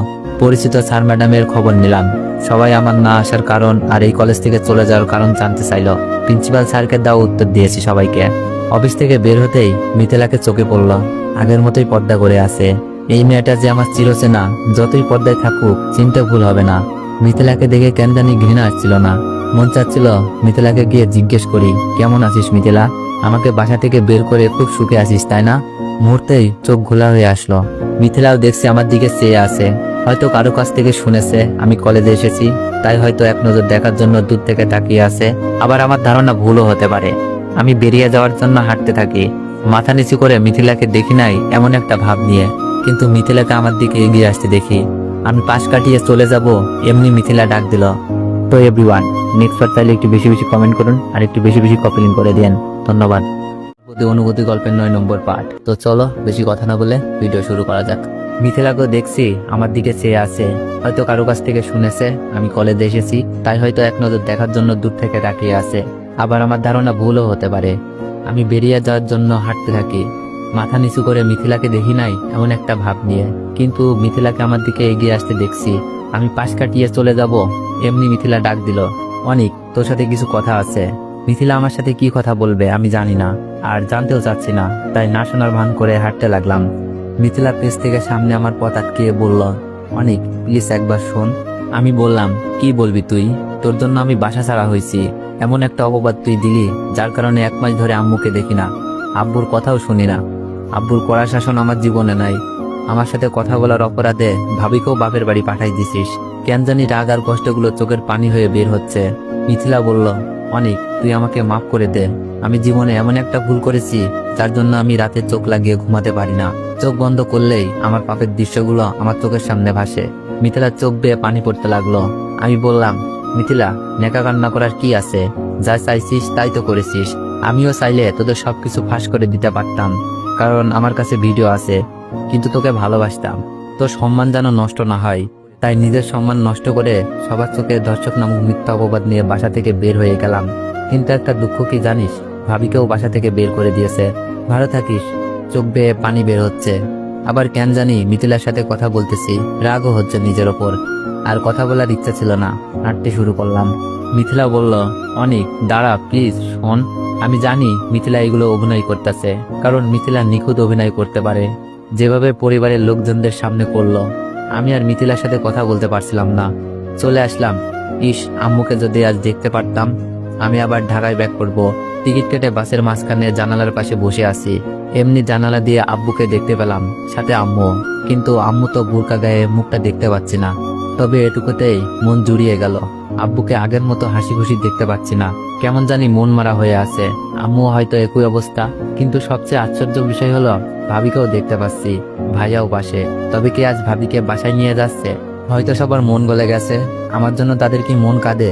পরিচিত স্যার ম্যাডামের খবর নিলাম। সবাই আমার না আসার কারণ আর এই কলেজ থেকে চলে যাওয়ার কারণ জানতে চাইলো। প্রিন্সিপাল স্যারকে দাও উত্তর দিয়েছি সবাইকে। অফিস থেকে বের হতেই মিথিলাকে চোখে পড়ল। আগের মতোই পর্দা করে আছে। এই মেয়েটা যে আমার চিরচেনা, যতই পর্দায় থাকুক চিনতে ভুল হবে না। মিথিলাকে দেখে কেন জানি ঘৃণা আসছিল না। মন চাচ্ছিল মিথিলাকে গিয়ে জিজ্ঞেস করি, কেমন আছিস মিথিলা? আমাকে বাসা থেকে বের করে খুব সুখে আছিস তাই না? মুহূর্তেই চোখ ঘোলা হয়ে আসলো। মিথিলাও দেখছি আমার দিকে চেয়ে আছে। হয়তো কারো কাছ থেকে শুনেছে আমি কলেজে এসেছি, তাই হয়তো এক নজর দেখার জন্য দূর থেকে তাকিয়ে আছে। আবার আমার ধারণা ভুলও হতে পারে। আমি বেরিয়ে যাওয়ার জন্য হাঁটতে থাকি, মাথা নিচু করে মিথিলাকে দেখি নাই এমন একটা ভাব নিয়ে। কিন্তু মিথিলাকে আমার দিকে এগিয়ে আসতে দেখি। আমি পাশ কাটিয়ে চলে যাব, এমনি মিথিলা ডাক দিল। তো এভরিওয়ান, নেক্সট বার চাইলে একটু বেশি বেশি কমেন্ট করুন, আর একটু বেশি বেশি কপি লিঙ্ক করে দেন। ধন্যবাদ। অনুভূতি গল্পের 9 নম্বর পার্ট। তো চলো বেশি কথা না বলে ভিডিও শুরু করা যাক। মিথিলাকে দেখছি আমার দিকে চেয়ে আছে। হয়তো কারো কাছ থেকে শুনেছে আমি কলেজে এসেছি, তাই হয়তো এক নজর দেখার জন্য দূর থেকে তাকিয়ে আছে। আবার আমার ধারণা ভুলও হতে পারে। আমি বেরিয়ে যাওয়ার জন্য হাঁটতে থাকি, মাথা নিচু করে মিথিলাকে দেখি নাই এমন একটা ভাব নিয়ে। কিন্তু মিথিলাকে আমার দিকে এগিয়ে আসতে দেখছি। আমি পাশ কাটিয়ে চলে যাব, এমনি মিথিলা ডাক দিল, অনিক, তোর সাথে কিছু কথা আছে। মিথিলা আমার সাথে কি কথা বলবে আমি জানি না, আর জানতেও চাচ্ছি না, তাই না শোনার ভান করে হাঁটতে লাগলাম। মিথিলা পেছ থেকে সামনে আমার পথ আটকিয়ে বলল, অনিক প্লিজ একবার শোন। আমি বললাম, কি বলবি তুই? তোর জন্য আমি বাসা ছাড়া হয়েছি। এমন একটা অপবাদ তুই দিলি যার কারণে 1 মাস ধরে আম্মুকে দেখি না, আব্বুর কথাও শুনি না। আব্বুর কড়া শাসন আমার জীবনে নাই। আমার সাথে কথা বলার অপরাধে ভাবিকেও বাপের বাড়ি পাঠাই দিছিস। কেন জানি রাগ আর কষ্টগুলো চোখের পানি হয়ে বের হচ্ছে। মিথিলা বলল, অনিক তুই আমাকে মাফ করে দে। আমি জীবনে এমন একটা ভুল করেছি যার জন্য আমি রাতে চোখ লাগিয়ে ঘুমাতে পারি না। চোখ বন্ধ করলেই আমার পাপের দৃশ্যগুলো আমার চোখের সামনে ভাসে। মিথিলার চোখ বেয়ে পানি পড়তে লাগলো। আমি বললাম, মিথিলা, নেকা কান্না করার কি আছে? যা চাইছিস তাই তো করেছিস। আমিও চাইলে তোদের সবকিছু ফাঁস করে দিতে পারতাম, কারণ আমার কাছে ভিডিও আছে। কিন্তু তোকে ভালোবাসতাম, তোর সম্মান যেন নষ্ট না হয়, তাই নিজের সম্মান নষ্ট করে সবার চোখে দর্শক নামক মিথ্যা অপবাদ নিয়ে বাসা থেকে বের হয়ে গেলাম। কিন্তু একটা দুঃখ কি জানিস, ভাবিকেও বাসা থেকে বের করে দিয়েছে। ভালো থাকিস। চোখ বেয়ে পানি বের হচ্ছে। আবার কেন জানি মিথিলার সাথে কথা বলতেছি, রাগও হচ্ছে নিজের ওপর। আর কথা বলার ইচ্ছা ছিল না, হাঁটতে শুরু করলাম। মিথিলা বলল, অনেক দাঁড়া প্লিজ শোন। আমি জানি মিথিলা এগুলো অভিনয় করতেছে, কারণ মিথিলা নিখুঁত অভিনয় করতে পারে, যেভাবে পরিবারের লোকজনদের সামনে করলো। আমি আর মিথিলার সাথে কথা বলতে পারছিলাম না। চলে আসলাম। ইস, আম্মুকে যদি আজ দেখতে পারতাম। আমি আবার ঢাকায় ব্যাক করব। টিকিট কেটে বাসের মাঝখানে জানালার পাশে বসে আছি। এমনি জানালা দিয়ে আব্বুকে দেখতে পেলাম, সাথে আম্মু। কিন্তু আম্মু তো বোরকা গায়ে, মুখটা দেখতে পাচ্ছি না। তবে এটুকুতেই মন জুড়িয়ে গেল। আব্বুকে আগের মতো হাসি খুশি দেখতে পাচ্ছি না, কেমন জানি মন মারা হয়ে আছে। আম্মু হয়তো একই অবস্থা, কিন্তু সবচেয়ে আশ্চর্য বিষয় হলো ভাবিকেও দেখতে পাচ্ছি, ভাইয়াও পাশে। তবে কি আজ ভাবিকে বাসায় নিয়ে যাচ্ছে? হয়তো সবার মন গলে গেছে, আমার জন্য তাদের কি মন কাঁদে?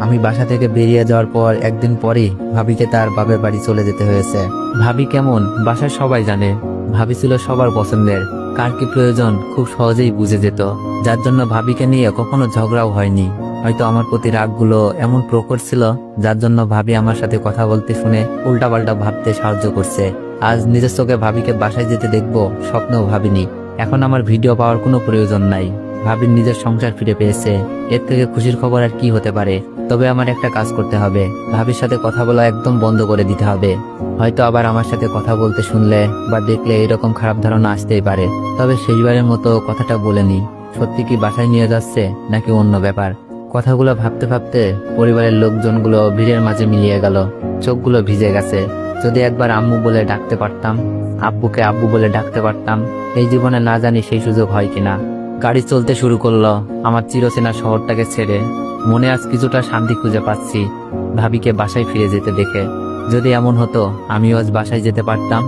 আমি বাসা থেকে বেরিয়ে যাওয়ার পর একদিন পরেই ভাবিকে তার বাপের বাড়ি চলে যেতে হয়েছে। ভাবি কেমন বাসার সবাই জানে। ভাবি ছিল সবার পছন্দের, কার কি প্রয়োজন খুব সহজেই বুঝে যেত, যার জন্য ভাবিকে নিয়ে কখনো ঝগড়াও হয়নি। হয়তো আমার প্রতি রাগগুলো এমন প্রকট ছিল, যার জন্য ভাবি আমার সাথে কথা বলতে শুনে উল্টাপাল্টা ভাবতে সাহায্য করছে। আজ নিজের চোখে ভাবিকে বাসায় যেতে দেখবো, স্বপ্নেও ভাবিনি। এখন আমার ভিডিও পাওয়ার কোনো প্রয়োজন নাই। ভাবির নিজের সংসার ফিরে পেয়েছে, এর থেকে খুশির খবর আর কি হতে পারে? তবে আমার একটা কাজ করতে হবে, ভাবির সাথে কথা বলা একদম বন্ধ করে দিতে হবে। হয়তো আবার আমার সাথে কথা বলতে শুনলে বা দেখলে এরকম খারাপ ধারণা আসতেই পারে। তবে শেষবারের মতো কথাটা বলে নি, সত্যি কি বাসায় নিয়ে যাচ্ছে নাকি অন্য ব্যাপার? কথাগুলো ভাবতে ভাবতে পরিবারের লোকজনগুলো ভিড়ের মাঝে মিলিয়ে গেল। চোখগুলো ভিজে গেছে। যদি একবার আম্মু বলে ডাকতে পারতাম, আব্বুকে আব্বু বলে ডাকতে পারতাম। এই জীবনে না জানি সেই সুযোগ হয় কিনা। গাড়ি চলতে শুরু করলো আমার চিরচেনা শহরটাকে ছেড়ে। মনে আজ কিছুটা শান্তি খুঁজে পাচ্ছি ভাবিকে বাসায় ফিরে যেতে দেখে। যদি এমন হতো আমিও আজ বাসায় যেতে পারতাম।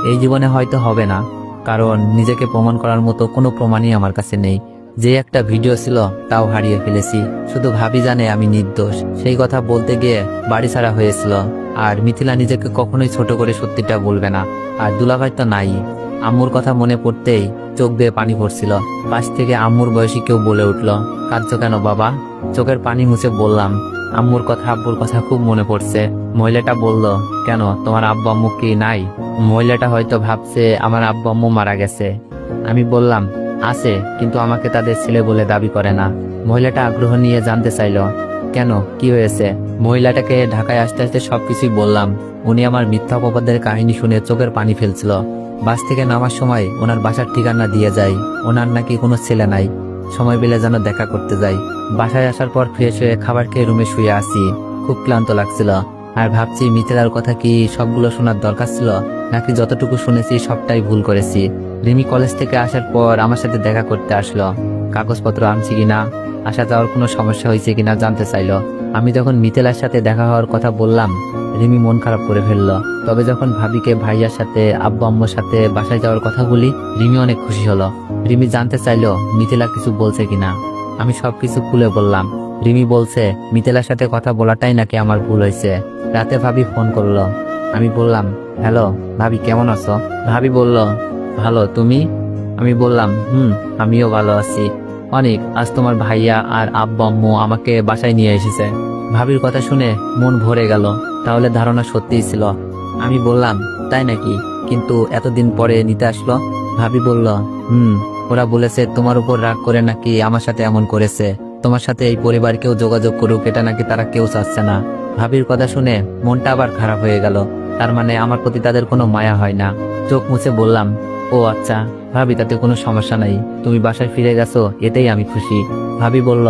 এই জীবনে হয়তো হবে না, কারণ নিজেকে প্রমাণ করার মতো কোনো প্রমাণই আমার কাছে নেই। যে একটা ভিডিও ছিল তাও হারিয়ে ফেলেছি। শুধু ভাবি জানে আমি নির্দোষ। সেই কথা বলতে গিয়ে বাড়ি ছাড়া হয়েছিল। আর মিথিলা নিজেকে কখনোই ছোট করে সত্যিটা বলবে না। আর দুলাভাই তো নাই। আম্মুর কথা মনে পড়তেই চোখ বেয়ে পানি পড়ছিল। পাশ থেকে আম্মুর বয়সী কেউ বলে উঠল, কাঁদছো কেন বাবা? চোখের পানি মুছে বললাম, আম্মুর কথা আব্বুর কথা খুব মনে পড়ছে। মহিলাটা বলল, কেন তোমার আব্বু আম্মু কি নাই? মহিলাটা হয়তো ভাবছে আমার আব্বু আম্মু মারা গেছে। আমি বললাম, আছে, কিন্তু আমাকে তাদের ছেলে বলে দাবি করে না। মহিলাটা আগ্রহ নিয়ে জানতে চাইল, কেন, কি হয়েছে? মহিলাটাকে ঢাকায় আসতে আসতে সবকিছুই বললাম। উনি আমার মিথ্যা অপবাদের কাহিনী শুনে চোখের পানি ফেলছিল। বাস থেকে নামার সময় ওনার বাসার ঠিকানা দিয়ে যায়। ওনার নাকি কোনো ছেলে নাই, সময় পেলে যেন দেখা করতে যাই। বাসায় আসার পর ফ্রেশ হয়ে খাবার খেয়ে রুমে শুয়ে আসি। খুব ক্লান্ত লাগছিল। আর ভাবছি মিথিলার কথা কি সবগুলো শোনার দরকার ছিল, নাকি যতটুকু শুনেছি সবটাই ভুল করেছি। রিমি কলেজ থেকে আসার পর আমার সাথে দেখা করতে আসলো। কাগজপত্র আনছি কিনা, আসা যাওয়ার কোনো সমস্যা হয়েছে কিনা জানতে চাইলো। আমি যখন মিথিলার সাথে দেখা হওয়ার কথা বললাম, রিমি মন খারাপ করে ফেললো। তবে যখন ভাবিকে ভাইয়ার সাথে আব্বু আম্মুর সাথে বাসায় যাওয়ার কথা বলি, রিমি অনেক খুশি হলো। রিমি জানতে চাইলো মিথিলা কিছু বলছে কিনা। আমি সবকিছু খুলে বললাম। রিমি বলছে মিথিলার সাথে কথা বলাটাই নাকি আমার ভুল হয়েছে। রাতে ভাবি ফোন করলো। আমি বললাম, হ্যালো ভাবি, কেমন আছো? ভাবি বলল, ভালো, তুমি? আমি বললাম, আমিও ভালো আছি। অনেক, আজ তোমার ভাইয়া আর আব্বু আম্মু আমাকে বাসায় নিয়ে এসেছে। ভাবির কথা শুনে মন ভরে গেল। তাহলে ধারণা সত্যিই ছিল। আমি বললাম, তাই নাকি? কিন্তু এতদিন পরে নিতে আসলো? ভাবি বলল, ওরা বলেছে তোমার উপর রাগ করে নাকি আমার সাথে এমন করেছে। তোমার সাথে এই পরিবার কেউ যোগাযোগ করুক, এটা নাকি তারা কেউ চাচ্ছে না। ভাবির কথা শুনে মনটা আবার খারাপ হয়ে গেল। তার মানে আমার প্রতি তাদের কোনো মায়া হয় না। চোখ মুছে বললাম, ও আচ্ছা ভাবি, তাতে কোনো সমস্যা নাই। তুমি বাসায় ফিরে গেছো, এতেই আমি খুশি। ভাবি বলল,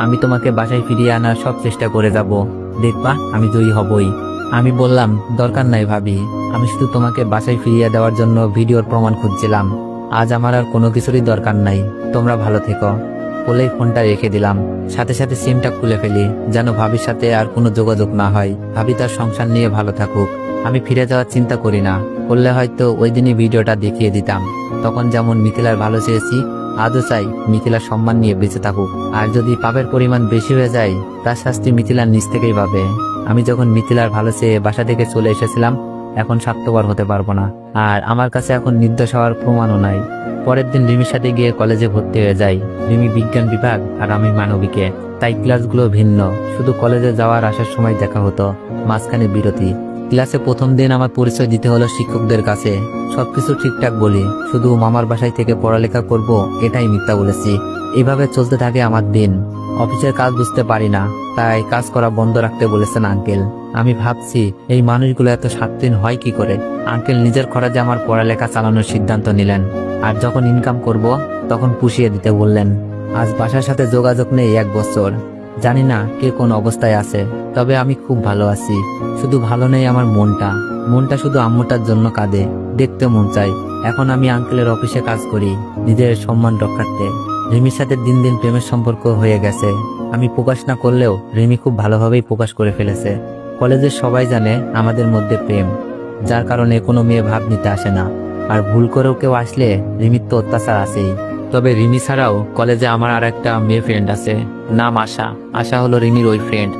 আমি তোমাকে বাসায় ফিরিয়ে আনার সব চেষ্টা করে যাব, দেখবা আমি জয়ী হবই। আমি বললাম, দরকার নাই ভাবি, আমি শুধু তোমাকে বাসায় ফিরিয়ে দেওয়ার জন্য ভিডিওর প্রমাণ খুঁজছিলাম। আজ আমার আর কোনো কিছুরই দরকার নাই, তোমরা ভালো থেকো। বলেই ফোনটা রেখে দিলাম। সাথে সাথে সিমটা খুলে ফেলি, যেন ভাবির সাথে আর কোনো যোগাযোগ না হয়। ভাবি তার সংসার নিয়ে ভালো থাকুক। আমি ফিরে যাওয়ার চিন্তা করি না। করলে হয়তো ওই দিনই ভিডিওটা দেখিয়ে দিতাম। তখন যেমন মিথিলার ভালো চেয়েছি, আজও চাই মিথিলার সম্মান নিয়ে বেঁচে থাকুক। আর যদি পাপের পরিমাণ বেশি হয়ে যায়, তার শাস্তি মিথিলার নিজ থেকেই পাবে। আমি যখন মিথিলার ভালো চেয়ে বাসা থেকে চলে এসেছিলাম, এখন স্বার্থপর হতে পারবো না। আর আমার কাছে এখন নির্দোষ হওয়ার প্রমাণও নাই। পরের দিন রিমির সাথে গিয়ে কলেজে ভর্তি হয়ে যাই। রিমি বিজ্ঞান বিভাগ আর আমি মানবিকে, তাই ক্লাসগুলো ভিন্ন। শুধু কলেজে যাওয়ার আসার সময় দেখা হতো, মাঝখানে বিরতি। ক্লাসে প্রথম দিন আমার পরিচয় দিতে হলো শিক্ষকদের কাছে। সবকিছু ঠিকঠাক বলি, শুধু মামার বাসায় থেকে পড়ালেখা করব এটাই মিথ্যা বলেছি। এভাবে চলতে থাকে আমার দিন। অফিসের কাজ বুঝতে পারি না, তাই কাজ করা বন্ধ রাখতে বলেছেন আঙ্কেল। আমি ভাবছি এই মানুষগুলো এত স্বাধীন হয় কি করে। আঙ্কেল নিজের খরচে আমার পড়ালেখা চালানোর সিদ্ধান্ত নিলেন, আর যখন ইনকাম করব তখন পুষিয়ে দিতে বললেন। আজ বাসার সাথে যোগাযোগ নেই 1 বছর। জানি না কে কোন অবস্থায় আছে, তবে আমি খুব ভালো আছি। শুধু ভালো নেই আমার মনটা শুধু আম্মুটার জন্য কাঁদে, দেখতে মন চাই। এখন আমি আঙ্কেলের অফিসে কাজ করি, নিজের সম্মান রক্ষার্থে। রিমির সাথে দিন দিন প্রেমের সম্পর্ক হয়ে গেছে। আমি প্রকাশ না করলেও রিমি খুব ভালোভাবেই প্রকাশ করে ফেলেছে। কলেজের সবাই জানে আমাদের মধ্যে প্রেম, যার কারণে কোনো মেয়ে ভাব নিতে আসে না। আর ভুল করেও কেউ আসলে রিমির তো অত্যাচার আছেই। তবে রিমি ছাড়াও কলেজে আমার আর একটা মেয়ে ফ্রেন্ড আছে, নাম আশা। আশা হলো রিমির ওই ফ্রেন্ড।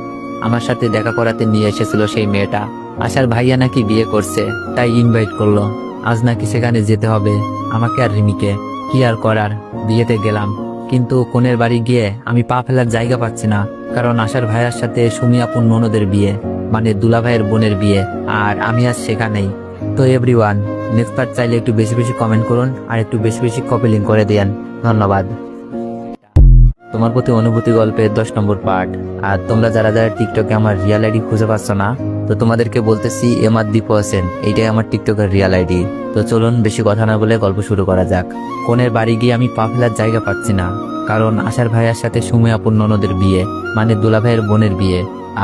আমার সাথে দেখা করাতে নিয়ে এসেছিল সেই মেয়েটা। আশার ভাইয়া নাকি বিয়ে করছে, তাই ইনভাইট করলো। আজ নাকি সেখানে যেতে হবে আমাকে আর রিমিকে। কি আর করার, বিয়েতে গেলাম। কিন্তু কোনের বাড়ি গিয়ে আমি পা ফেলার জায়গা পাচ্ছি না, কারণ আশার ভাইয়ার সাথে সুমি আপুর ননদের বিয়ে, মানে দুলা ভাইয়ের বোনের বিয়ে, আর আমি আজ সেখানেই। তো এভরিওয়ান, নেক্সট পার্ট চাইলে একটু বেশি বেশি কমেন্ট করুন আর একটু বেশি বেশি কপি লিঙ্ক করে দেন। ধন্যবাদ। তোমার প্রতি অনুভূতি গল্পের 10 নম্বর পার্ট। আর তোমরা যারা যারা টিকটকে আমার রিয়াল আইডি খুঁজে পাচ্ছ না, তো তোমাদেরকে বলতেছি এমআর দীপু হোসেন, এইটাই আমার টিকটকের রিয়াল আইডি। তো চলুন বেশি কথা না বলে গল্প শুরু করা যাক। কোনের বাড়ি গিয়ে আমি পা ফেলার জায়গা পাচ্ছি না, কারণ আশার ভাইয়ার সাথে সুমি আপুর ননদের বিয়ে, মানে দুলা ভাইয়ের বোনের বিয়ে,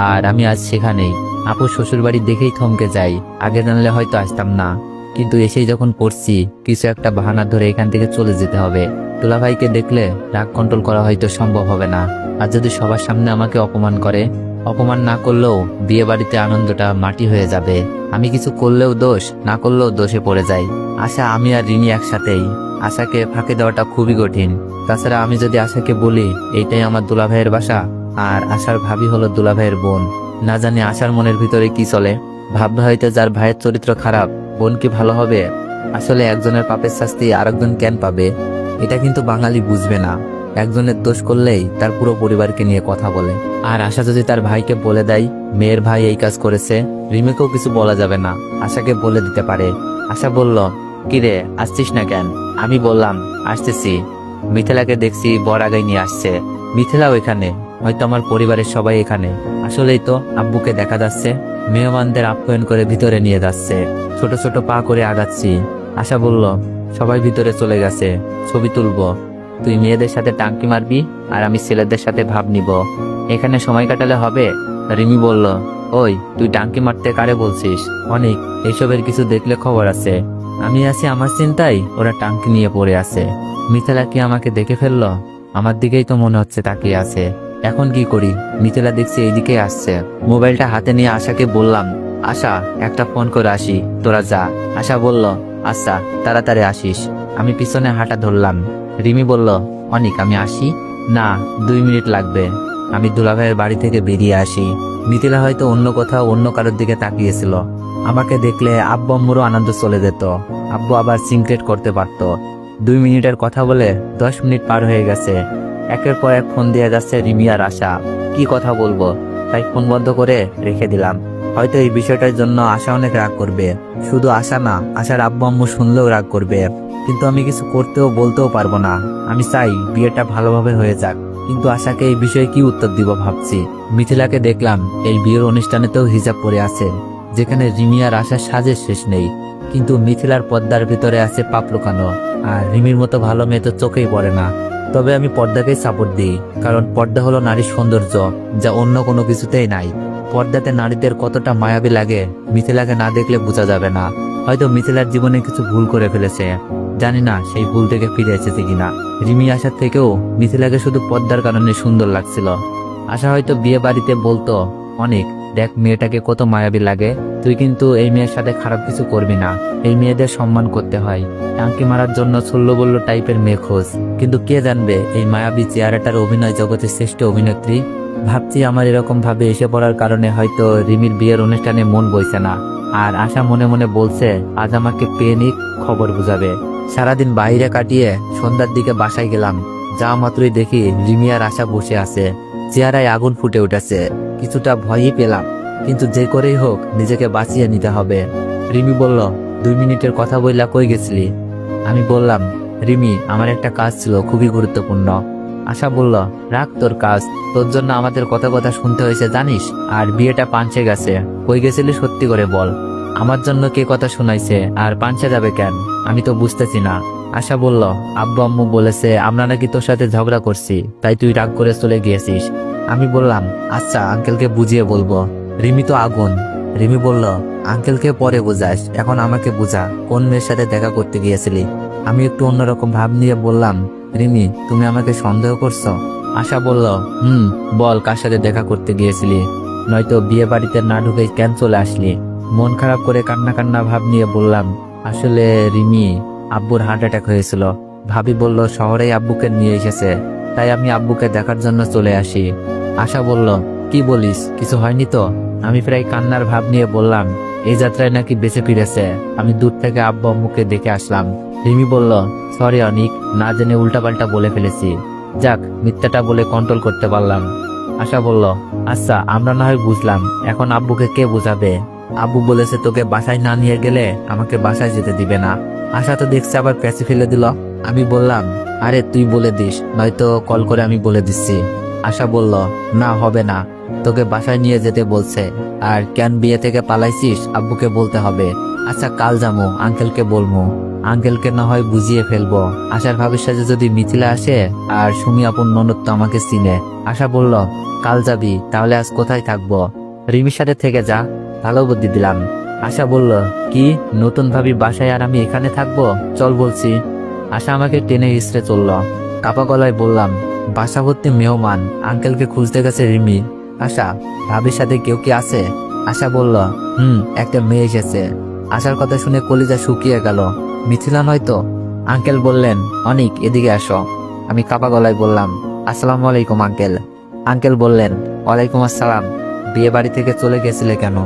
আর আমি আজ সেখানেই। আপুর শ্বশুর বাড়ি দেখেই থমকে যাই। আগে জানলে হয়তো আসতাম না, কিন্তু এসেই যখন পড়ছি কিছু একটা বাহানা ধরে এখান থেকে চলে যেতে হবে। দুলাভাইকে দেখলে রাগ কন্ট্রোল করা হয়তো সম্ভব হবে না। আর যদি সবার সামনে আমাকে অপমান করে, অপমান না করলেও বিয়ে বাড়িতে আনন্দটা মাটি হয়ে যাবে। আমি কিছু করলেও দোষ, না করলেও দোষে পড়ে যাই। আশা, আমি আর রিমি একসাথেই। আশাকে ফাঁকে দেওয়াটা খুবই কঠিন। তাছাড়া আমি যদি আশাকে বলি এইটাই আমার দুলাভাইয়ের বাসা, আর আশার ভাবি হলো দুলাভাইয়ের বোন, না জানি আশার মনের ভিতরে কি চলে। ভাববে হয়তো যার ভাইয়ের চরিত্র খারাপ, বোন কি ভালো হবে? আসলে একজনের পাপের শাস্তি আরেকজন কেন পাবে, এটা কিন্তু বাঙালি বুঝবে না। একজনের দোষ করলেই তার পুরো পরিবারকে নিয়ে কথা বলে। আর আশা যদি তার ভাইকে বলে দেয় মেয়ের ভাই এই কাজ করেছে, রিমিকেও কিছু বলা যাবে না, আশাকে বলে দিতে পারে। আশা বলল, কিরে আসছিস না কেন? আমি বললাম, আসতেছি। মিথিলাকে দেখছি বর আগাই নিয়ে আসছে। মিথিলাও এখানে, হয়তো আমার পরিবারের সবাই এখানে। আসলেই তো আব্বুকে দেখা যাচ্ছে মেহমানদের আপ্যায়ন করে ভিতরে নিয়ে যাচ্ছে। ছোট ছোট পা করে আগাচ্ছি। আশা বলল, সবাই ভিতরে চলে গেছে, ছবি তুলবো। তুই মেয়েদের সাথে টাঙ্কি মারবি আর আমি ছেলেদের সাথে ভাব নিব, এখানে সময় কাটালে হবে। রিমি বলল, ওই তুই টাঙ্কি মারতে কারে বলছিস? অনেক এইসবের কিছু দেখলে খবর আছে। আমি আছি আমার চিন্তায়, ওরা টাঙ্কি নিয়ে পড়ে আছে। মিথিলা কি আমাকে দেখে ফেললো? আমার দিকেই তো মনে হচ্ছে তাকিয়ে আছে। এখন কি করি? মিথিলা দেখছি এইদিকে আসছে। মোবাইলটা হাতে নিয়ে আশাকে বললাম, আশা একটা ফোন করে আসি, তোরা যা। আশা বলল, আচ্ছা তাড়াতাড়ি আসিস। আমি পিছনে হাঁটা ধরলাম। রিমি বলল, অনিক আমি আসি? না, 2 মিনিট লাগবে। আমি দুলাভাইয়ের বাড়ি থেকে বেরিয়ে আসি। মিথিলা হয়তো অন্য কোথাও অন্য কারোর দিকে তাকিয়েছিল। আমাকে দেখলে আব্বু আম্মুরও আনন্দ চলে যেত। আব্বু আবার সিনক্রেট করতে পারত। 2 মিনিটের কথা বলে 10 মিনিট পার হয়ে গেছে। একের পর এক ফোন দিয়ে যাচ্ছে রিমি আর আশা। কি কথা বলবো, তাই ফোন বন্ধ করে রেখে দিলাম। হয়তো এই বিষয়টার জন্য আশা অনেক রাগ করবে। শুধু আশা না, আশার আব্বু আম্মু শুনলেও রাগ করবে। কিন্তু আমি কিছু করতেও বলতেও পারবো না। আমি চাই বিয়েটা ভালোভাবে হয়ে যাক, কিন্তু আশাকে এই বিষয়ে কি উত্তর দিব ভাবছি। মিথিলাকে দেখলাম এই বিয়ের অনুষ্ঠানেতেও হিজাব পরে আছে, যেখানে রিমি আর আশার সাজের শেষ নেই। কিন্তু মিথিলার পর্দার ভিতরে আছে পাপ লুকানো। আর রিমির মতো ভালো মেয়ে তো চোখেই পড়ে না। তবে আমি পর্দাকেই সাপোর্ট দিই, কারণ পর্দা হলো নারীর সৌন্দর্য, যা অন্য কোনো কিছুতেই নাই। পর্দাতে নারীদের কতটা মায়াবী লাগে মিথিলাকে না দেখলে বোঝা যাবে না। হয়তো মিথিলার জীবনে কিছু ভুল করে ফেলেছে, জানি না সেই ভুল থেকে ফিরে এসেছে কিনা। রিমি আসার থেকেও মিথিলাকে শুধু পর্দার কারণে সুন্দর লাগছিল। আশা হয়তো বিয়ে বাড়িতে বলতো অনেক, দেখ মেয়েটাকে কত মায়াবী লাগে, তুই কিন্তু এই মেয়ের সাথে খারাপ কিছু করবি না, এই মেয়েদের সম্মান করতে হয়, টাঙ্কি মারার জন্য ছোল্ল টাইপের মেয়ে খোঁজ। কিন্তু কে জানবে এই মায়াবী চেহারাটার অভিনয় জগতের শ্রেষ্ঠ অভিনেত্রী। ভাবছি আমার এরকম ভাবে এসে পড়ার কারণে হয়তো রিমির বিয়ের অনুষ্ঠানে মন বইছে না। আর আশা মনে মনে বলছে আজ আমাকে পেয়ে নিক, খবর বুঝাবে। সারাদিন বাইরে কাটিয়ে সন্ধ্যার দিকে বাসায় গেলাম, যা মাত্রই দেখি রিমি আর আশা বসে আছে, চেহারায় আগুন ফুটে উঠেছে। কিছুটা ভয়ই পেলাম, কিন্তু যে করেই হোক নিজেকে বাঁচিয়ে নিতে হবে। রিমি বলল, 2 মিনিটের কথা বইলা কই গেছিলি? আমি বললাম, রিমি আমার একটা কাজ ছিল খুবই গুরুত্বপূর্ণ। আশা বলল, রাখ তোর কাজ, তোর জন্য আমাদের কথা শুনতে হয়েছে জানিস, আর বিয়েটা পাঞ্চে গেছে। কই গেছিলি সত্যি করে বল, আমার জন্য কে কথা শোনাইছে আর পাঞ্চে যাবে কেন? আমি তো বুঝতেছি না। আশা বলল, আব্বু আম্মু বলেছে আমরা নাকি তোর সাথে ঝগড়া করছি, তাই তুই রাগ করে চলে গিয়েছিস। আমি বললাম, আচ্ছা আঙ্কেলকে বুঝিয়ে বলবো। রিমি তো আগুন। রিমি বলল, আঙ্কেলকে পরে বোঝাস, এখন আমাকে বুঝা, কোন মেয়ের সাথে দেখা করতে গিয়েছিলি? আমি একটু অন্যরকম ভাব নিয়ে বললাম, রিমি তুমি আমাকে সন্দেহ করছো? আশা বলল, বল কার সাথে দেখা করতে গিয়েছিলি, নয়তো বিয়ে বাড়িতে না ঢুকে কেন চলে আসলি? মন খারাপ করে কান্না ভাব নিয়ে বললাম, আসলে রিমি, আব্বুর হার্ট অ্যাটাক হয়েছিল, ভাবি বলল শহরেই আব্বুকে নিয়ে এসেছে, তাই আমি আব্বুকে দেখার জন্য চলে আসি। আশা বলল, কি বলিস, কিছু হয়নি তো? আমি প্রায় কান্নার ভাব নিয়ে বললাম, এই যাত্রায় নাকি বেঁচে ফিরেছে, আমি দূর থেকে আব্বু আম্মুকে দেখে আসলাম। রিমি বলল, সরি অনিক, না জেনে উল্টাপাল্টা বলে ফেলেছি, যাক মিথ্যাটা বলে কন্ট্রোল করতে পারলাম। আশা বলল, আচ্ছা আমরা না হয় বুঝলাম, এখন আব্বুকে কে বোঝাবে? আব্বু বলেছে তোকে বাসায় না নিয়ে গেলে আমাকে বাসায় যেতে দিবে না। আশা তো দেখছে আবার প্যাঁচে ফেলে দিল। আমি বললাম, আরে তুই বলে দিস, নয়তো কল করে আমি বলে দিচ্ছি। আশা বলল, না হবে না, তোকে বাসায় নিয়ে যেতে বলছে, আর কেন বিয়ে থেকে পালাইছিস আব্বুকে বলতে হবে। আচ্ছা কাল যাবো, আঙ্কেলকে বলবো, আঙ্কেলকে না হয় বুঝিয়ে ফেলবো। আশার ভাবির সাথে যদি মিথিলা আসে, আর সুমি আপন ননদ তো আমাকে চিনে। আশা বলল, কাল যাবি, তাহলে আজ কোথায় থাকবো? রিমির সাথে থেকে যা, ভালো বুদ্ধি দিলাম। আশা বলল, কি নতুন ভাবি বাসায় আর আমি এখানে থাকবো? চল বলছি। আশা আমাকে টেনে হিসড়ে চলল। কাপা গলায় বললাম, বাসা ভর্তি মেহমান, আঙ্কেলকে খুঁজতে গেছে রিমি। আশা, ভাবির সাথে কেউ কি আছে? আশা বলল, একটা মেয়ে এসেছে। আশার কথা শুনে কলিজা শুকিয়ে গেল, মিথিলা নয়তো? আঙ্কেল বললেন, অনিক এদিকে আসো। আমি কাপা গলায় বললাম, আসসালামু আলাইকুম আঙ্কেল। আঙ্কেল বললেন, ওয়ালাইকুম আসসালাম, বিয়ে বাড়ি থেকে চলে গেছিলে কেন?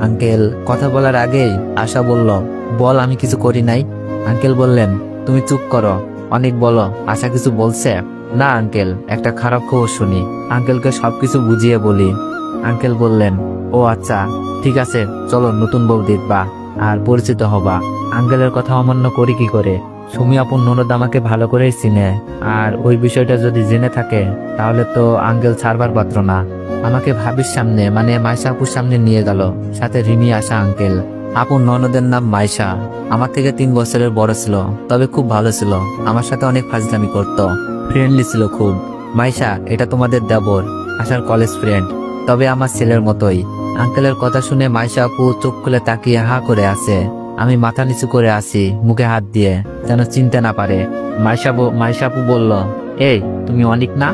আঙ্কেল কথা বলার আগেই আশা বলল, বল আমি কিছু করি নাই। আঙ্কেল বললেন, তুমি চুপ করো, অনেক বলো, আশা কিছু বলছে? না আঙ্কেল, একটা খারাপ খবর শুনি, আঙ্কেলকে সবকিছু বুঝিয়ে বলি। আঙ্কেল বললেন, ও আচ্ছা ঠিক আছে, চলো নতুন বউ দেখবা আর পরিচিত হবা। আঙ্কেলের কথা অমান্য করি কি করে? সুমি আপন ননদ আমাকে ভালো করেই চিনে, আর ওই বিষয়টা যদি জেনে থাকে তাহলে তো আঙ্কেল ছাড়বার পাত্র না। আমাকে ভাবির সামনে মানে মাইশা আপুর সামনে নিয়ে গেল, সাথে রিমি আশা আঙ্কেল। আপন ননদের নাম মাইশা, আমার থেকে 3 বছরের বড় ছিল, তবে খুব ভালো ছিল, আমার সাথে অনেক ফাজলামি করত, ফ্রেন্ডলি ছিল খুব। মাইশা, এটা তোমাদের দেবর, আশার কলেজ ফ্রেন্ড, তবে আমার ছেলের মতোই। আঙ্কেলের কথা শুনে মাইশা আপু চোখ খুলে তাকিয়ে হা করে আছে। আমি মাথা নিচু করে আছি, মুখে হাত দিয়ে, যেন চিনতে না পারে। মাইশা আপু বলল, এই তুমি অনিক না?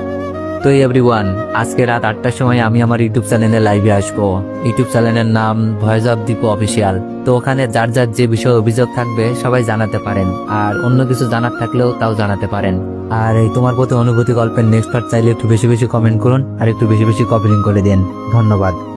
তো এভরিওয়ান, আজকে রাত 8টার সময় আমি আমার ইউটিউব চ্যানেলে লাইভে আসবো। ইউটিউব চ্যানেলের নাম ভয়েস অফ দীপু অফিসিয়াল। তো ওখানে যার যার যে বিষয়ে অভিযোগ থাকবে সবাই জানাতে পারেন, আর অন্য কিছু জানার থাকলেও তাও জানাতে পারেন। আর এই তোমার প্রতি অনুভূতি গল্পের নেক্সট পার্ট চাইলে একটু বেশি বেশি কমেন্ট করুন, আর একটু বেশি বেশি কপি লিঙ্ক করে দিন। ধন্যবাদ।